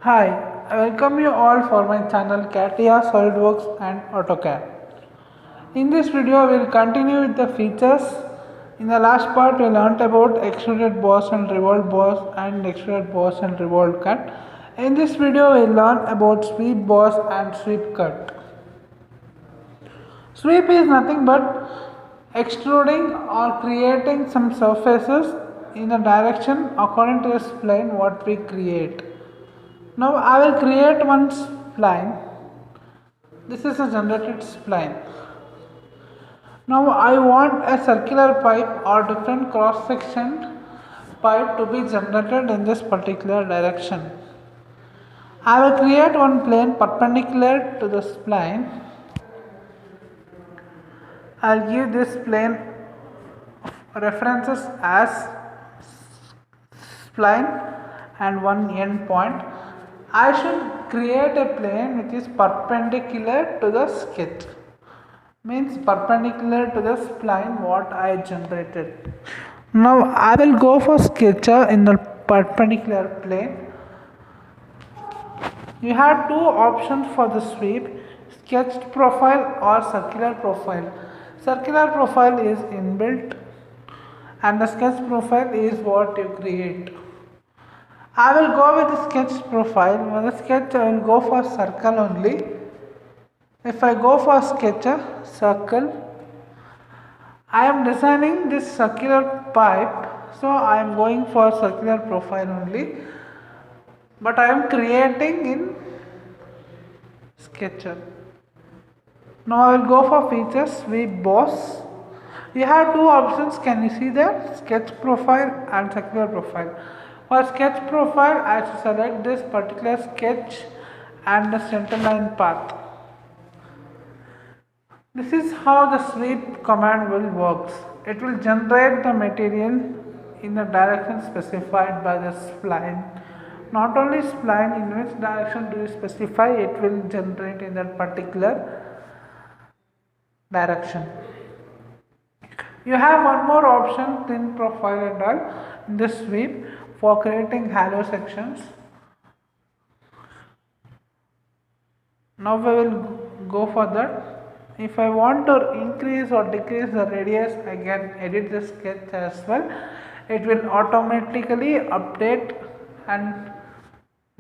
Hi, I welcome you all for my channel CATIA SolidWorks and AutoCAD. In this video, we will continue with the features. In the last part, we learnt about extruded boss and revolved boss and extruded boss and revolved cut. In this video, we will learn about sweep boss and sweep cut. Sweep is nothing but extruding or creating some surfaces in a direction according to the spline what we create. Now I will create one spline. This is a generated spline. Now I want a circular pipe or different cross section pipe to be generated in this particular direction. I will create one plane perpendicular to the spline. I will give this plane references as spline and one end point. I should create a plane which is perpendicular to the sketch, means perpendicular to the spline what I generated. Now I will go for sketcher in the perpendicular plane. You have two options for the sweep, sketched profile or circular profile. Circular profile is inbuilt and the sketch profile is what you create. I will go with the sketch profile. For the sketch, I will go for circle only. If I go for sketcher, circle, I am designing this circular pipe, so I am going for circular profile only. But I am creating in sketcher. Now I will go for features, sweep boss. You have two options. Can you see that? Sketch profile and circular profile. For sketch profile, I should select this particular sketch and the center line path. This is how the sweep command will work. It will generate the material in the direction specified by the spline. Not only spline, in which direction do you specify, it will generate in that particular direction. You have one more option, thin profile and all, in this sweep for creating hollow sections. Now we will go for that. If I want to increase or decrease the radius, I can edit the sketch as well. It will automatically update and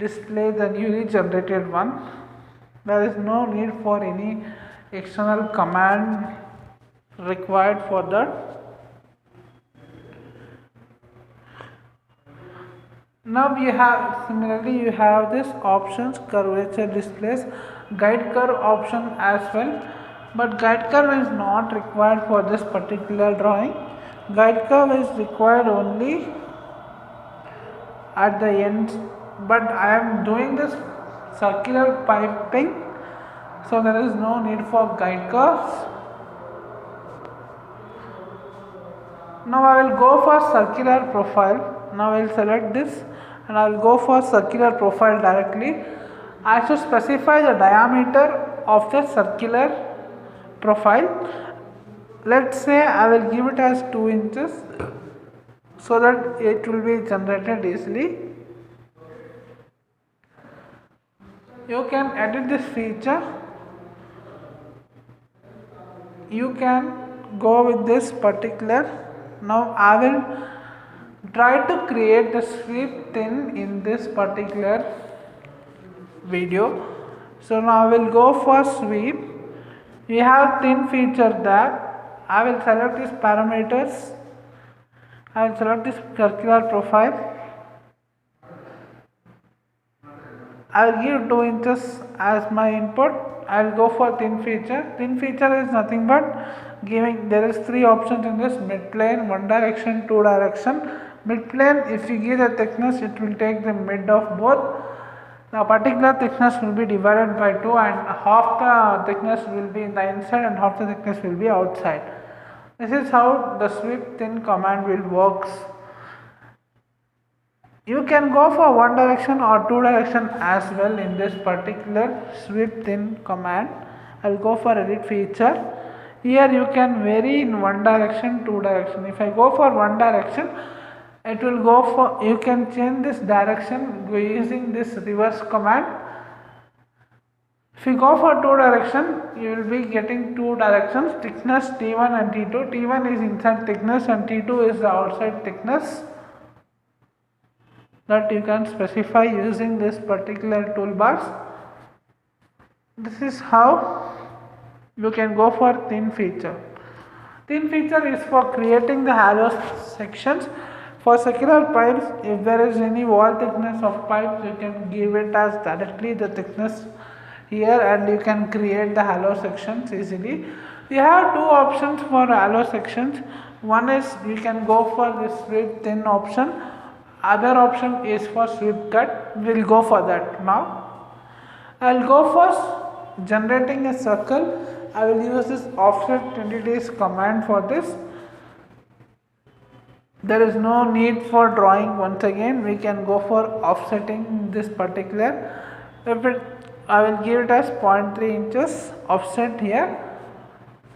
display the newly generated one. There is no need for any external command required for that. Now you have this options, curvature displays, guide curve option as well, but guide curve is not required for this particular drawing. Guide curve is required only at the end, but I am doing this circular piping, so there is no need for guide curves. Now I will go for circular profile. Now I will select this and I will go for circular profile directly. I should specify the diameter of the circular profile. Let's say I will give it as 2 inches so that it will be generated easily. You can edit this feature. You can go with this particular. Now I will try to create the sweep thin in this particular video. So now I will go for sweep. We have thin feature there. I will select these parameters. I will select this circular profile. I will give 2 inches as my input. I will go for thin feature. Thin feature is nothing but giving, there is 3 options in this: mid plane, one direction, two direction. Mid plane, if you give the thickness, it will take the mid of both. The particular thickness will be divided by 2 and half the thickness will be in the inside and half the thickness will be outside. This is how the sweep thin command will work. You can go for one direction or two direction as well in this particular sweep thin command. I will go for edit feature. Here you can vary in one direction, two direction. If I go for one direction, it will go for, you can change this direction using this reverse command. If you go for two direction, you will be getting two directions, thickness T1 and T2. T1 is inside thickness and T2 is the outside thickness, that you can specify using this particular toolbars. This is how you can go for thin feature. Thin feature is for creating the hollow sections. For circular pipes, if there is any wall thickness of pipes, you can give it as directly the thickness here and you can create the hollow sections easily. We have two options for hollow sections. One is you can go for this sweep thin option. Other option is for sweep cut. We will go for that now. I will go for generating a circle. I will use this offset 20 days command for this. There is no need for drawing once again. We can go for offsetting this particular. I will give it as 0.3 inches offset here.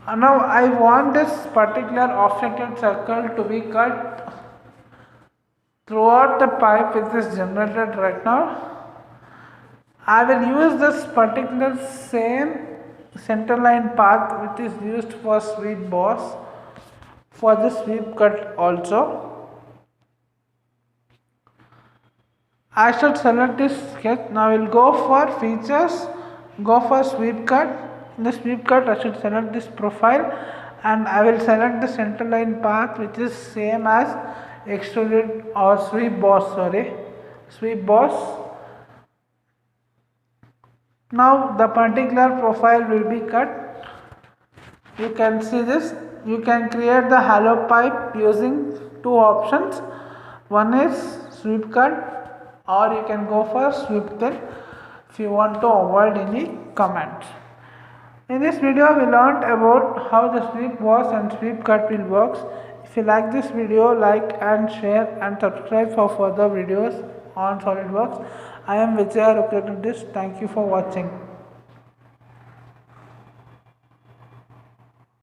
Now I want this particular offsetted circle to be cut throughout the pipe which is generated right now. I will use this particular same center line path which is used for sweep boss for the sweep cut also. I should select this sketch. Now I will go for features, go for sweep cut. In the sweep cut I should select this profile and I will select the center line path which is same as extruded or sweep boss, sweep boss. Now the particular profile will be cut. You can see this. You can create the hollow pipe using two options. One is sweep cut or you can go for sweep thin if you want to avoid any comments. In this video we learned about how the sweep boss and sweep cut will works. If you like this video, like and share and subscribe for further videos on SolidWorks. I am Vijay Rukratidis. Thank you for watching.